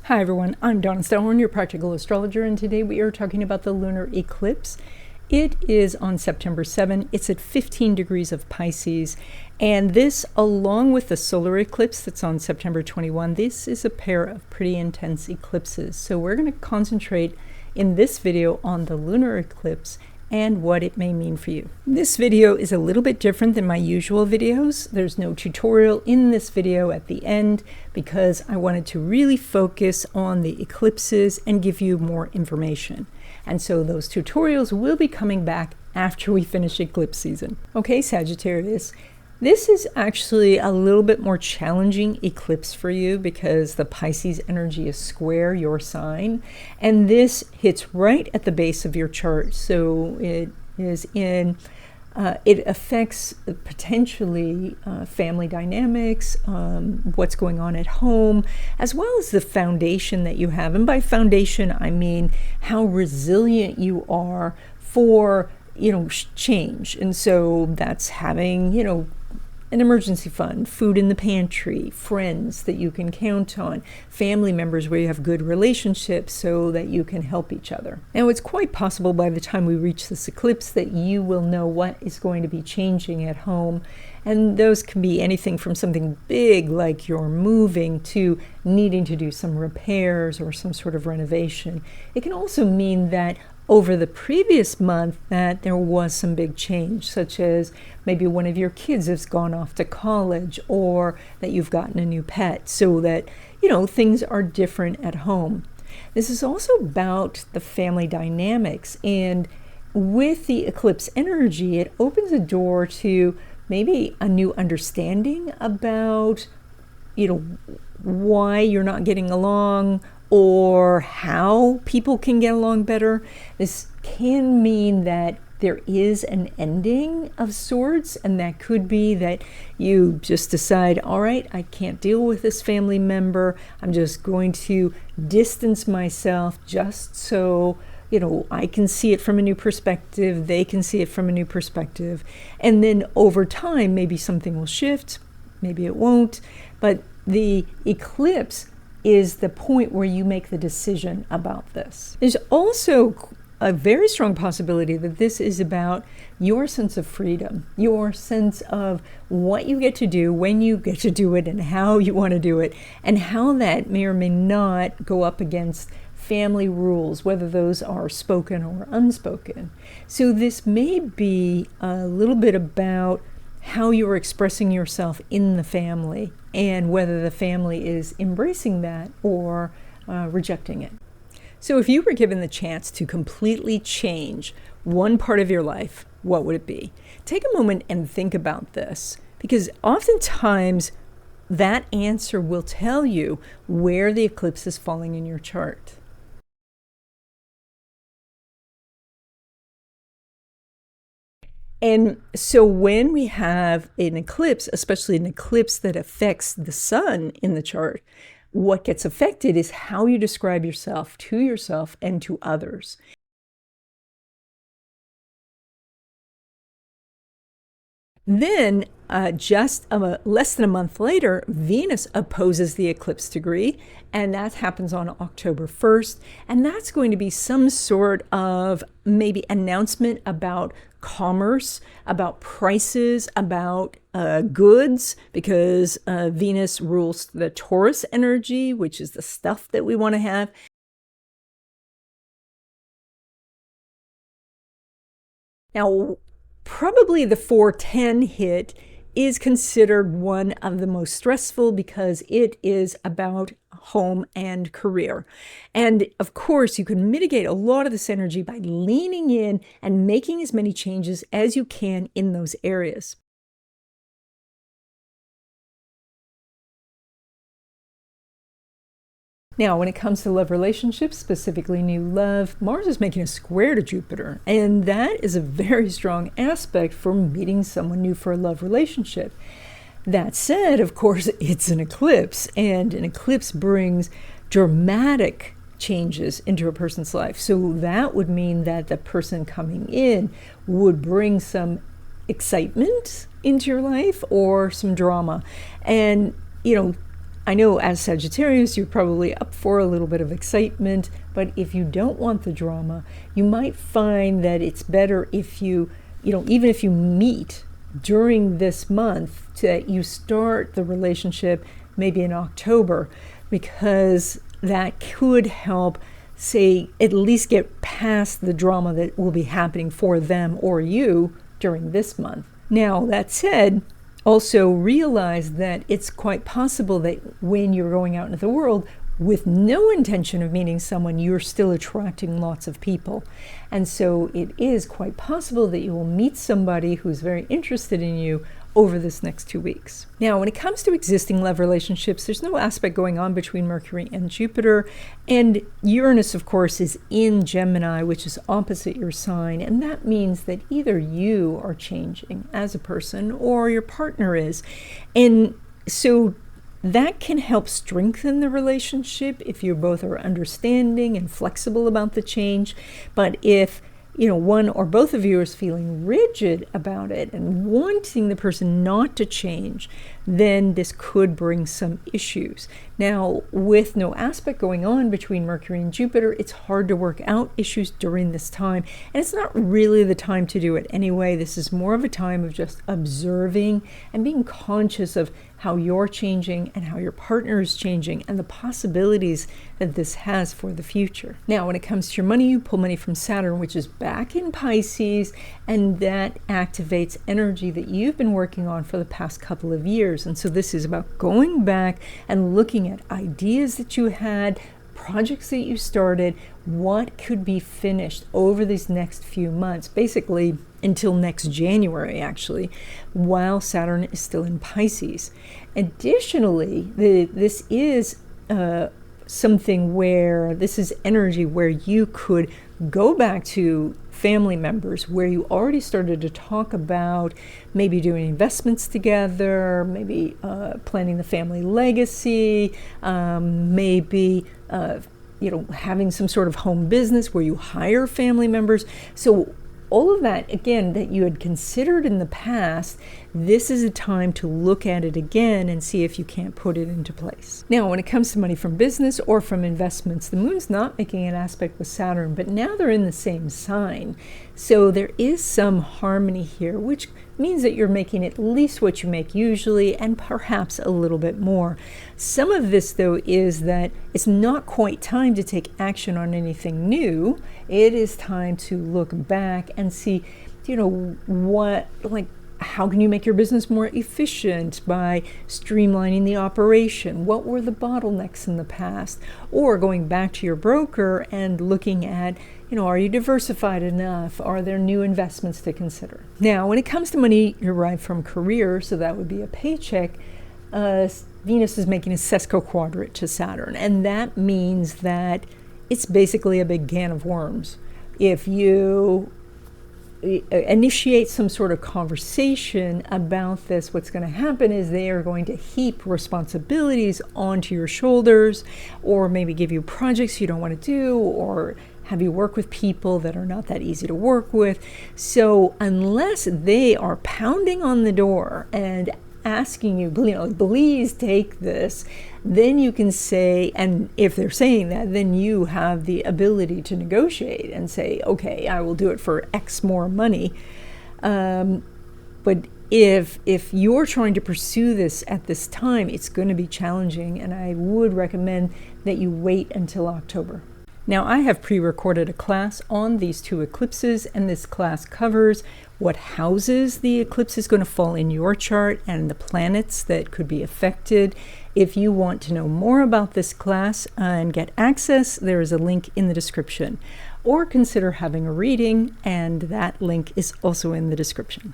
Hi everyone, I'm Donna Stellhorn, your practical astrologer, and today we are talking about the lunar eclipse. It is on September 7. It's at 15 degrees of Pisces, and this, along with the solar eclipse that's on September 21, this is a pair of pretty intense eclipses. So we're going to concentrate in this video on the lunar eclipse and what it may mean for you. This video is a little bit different than my usual videos. There's no tutorial in this video at the end because I wanted to really focus on the eclipses and give you more information. And so those tutorials will be coming back after we finish eclipse season. Okay, Sagittarius. This is actually a little bit more challenging eclipse for you because the Pisces energy is square your sign, and this hits right at the base of your chart. So it is it affects potentially family dynamics, what's going on at home, as well as the foundation that you have. And by foundation, I mean how resilient you are for, change. And so that's having, an emergency fund, food in the pantry, friends that you can count on, family members where you have good relationships so that you can help each other. Now, it's quite possible by the time we reach this eclipse that you will know what is going to be changing at home. And those can be anything from something big like you're moving to needing to do some repairs or some sort of renovation. It can also mean that over the previous month that there was some big change, such as maybe one of your kids has gone off to college or that you've gotten a new pet, so that, things are different at home. This is also about the family dynamics, and with the eclipse energy, it opens a door to maybe a new understanding about, why you're not getting along, or how people can get along better. This can mean that there is an ending of sorts, and that could be that you just decide, all right, I can't deal with this family member. I'm just going to distance myself just so, I can see it from a new perspective, they can see it from a new perspective. And then over time, maybe something will shift, maybe it won't, but the eclipse is the point where you make the decision about this. There's also a very strong possibility that this is about your sense of freedom, your sense of what you get to do, when you get to do it, and how you want to do it, and how that may or may not go up against family rules, whether those are spoken or unspoken. So this may be a little bit about how you're expressing yourself in the family and whether the family is embracing that or rejecting it. So if you were given the chance to completely change one part of your life, what would it be? Take a moment and think about this, because oftentimes that answer will tell you where the eclipse is falling in your chart. And so when we have an eclipse, especially an eclipse that affects the sun in the chart, what gets affected is how you describe yourself and to others. Then, just less than a month later, Venus opposes the eclipse degree, and that happens on October 1st. And that's going to be some sort of maybe announcement about commerce, about prices, about goods, because Venus rules the Taurus energy, which is the stuff that we want to have. Now, probably the 410 hit is considered one of the most stressful because it is about home and career. And of course, you can mitigate a lot of this energy by leaning in and making as many changes as you can in those areas. Now, when it comes to love relationships, specifically new love, Mars is making a square to Jupiter, and that is a very strong aspect for meeting someone new for a love relationship. That said, of course, it's an eclipse, and an eclipse brings dramatic changes into a person's life. So that would mean that the person coming in would bring some excitement into your life or some drama. And, I know as Sagittarius, you're probably up for a little bit of excitement, but if you don't want the drama, you might find that it's better if you even if you meet during this month, that you start the relationship maybe in October, because that could help, say, at least get past the drama that will be happening for them or you during this month. Now, that said, also realize that it's quite possible that when you're going out into the world with no intention of meeting someone, you're still attracting lots of people. And so it is quite possible that you will meet somebody who's very interested in you over this next 2 weeks. Now, when it comes to existing love relationships, there's no aspect going on between Mercury and Jupiter. And Uranus, of course, is in Gemini, which is opposite your sign. And that means that either you are changing as a person or your partner is. And so that can help strengthen the relationship if you both are understanding and flexible about the change. But if one or both of you is feeling rigid about it and wanting the person not to change, then this could bring some issues. Now, with no aspect going on between Mercury and Jupiter, it's hard to work out issues during this time. And it's not really the time to do it anyway. This is more of a time of just observing and being conscious of how you're changing and how your partner is changing and the possibilities that this has for the future. Now, when it comes to your money, you pull money from Saturn, which is back in Pisces, and that activates energy that you've been working on for the past couple of years. And so this is about going back and looking at ideas that you had, projects that you started, what could be finished over these next few months, basically until next January, actually, while Saturn is still in Pisces. Additionally, this is something where this is energy where you could go back to family members where you already started to talk about maybe doing investments together, maybe planning the family legacy, maybe having some sort of home business where you hire family members. So all of that, again, that you had considered in the past, this is a time to look at it again and see if you can't put it into place. Now, when it comes to money from business or from investments, the moon's not making an aspect with Saturn, but now they're in the same sign. So there is some harmony here, which means that you're making at least what you make usually and perhaps a little bit more. Some of this, though, is that it's not quite time to take action on anything new. It is time to look back and see, how can you make your business more efficient by streamlining the operation? What were the bottlenecks in the past? Or going back to your broker and looking at, are you diversified enough? Are there new investments to consider? Now, when it comes to money derived from career, so that would be a paycheck, Venus is making a sesquiquadrate to Saturn, and that means that it's basically a big can of worms. If you initiate some sort of conversation about this, what's going to happen is they are going to heap responsibilities onto your shoulders, or maybe give you projects you don't want to do, or have you work with people that are not that easy to work with. So unless they are pounding on the door and asking you, please take this, then you can say, and if they're saying that, then you have the ability to negotiate and say, okay, I will do it for X more money. But if you're trying to pursue this at this time, it's going to be challenging, and I would recommend that you wait until October. Now, I have pre-recorded a class on these two eclipses, and this class covers what houses the eclipse is going to fall in your chart and the planets that could be affected. If you want to know more about this class and get access, there is a link in the description. Or consider having a reading, and that link is also in the description.